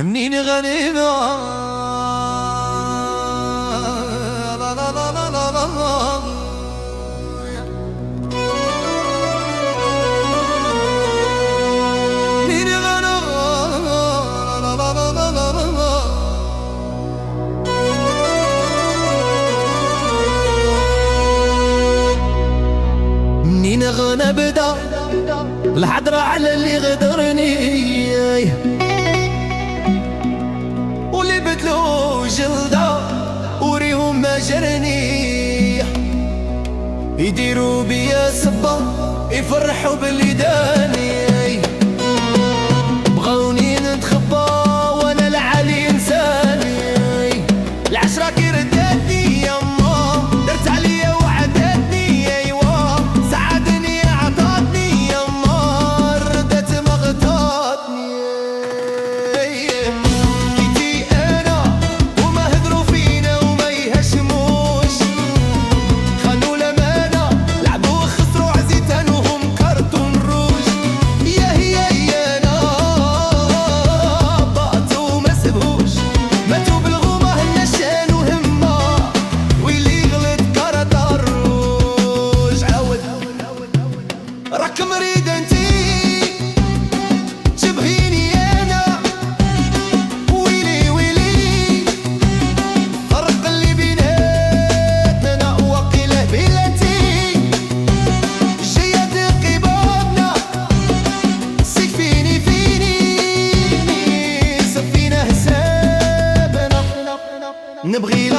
منين غنيمة لا لا لا لا لا لا منين غنى لا لا لا لا لا لا منين غنى بدا الحضرة على اللي غدرني جلدة وريهم ما جرني يديروا بيا صبا يفرحوا باللي داني بغاوني نتخبى وانا العالي انساني العشرة كي رداتني يما درت عليا وعداتني ايوا سعدني عطاتني يما ردت ما غطاتني راك مريد انتي تبغيني انا ويلي ويلي فرق اللي بيناتنا وقيله بلاتي جايه دقي بابنا سيفيني فيني سفينه حسابنا نبغي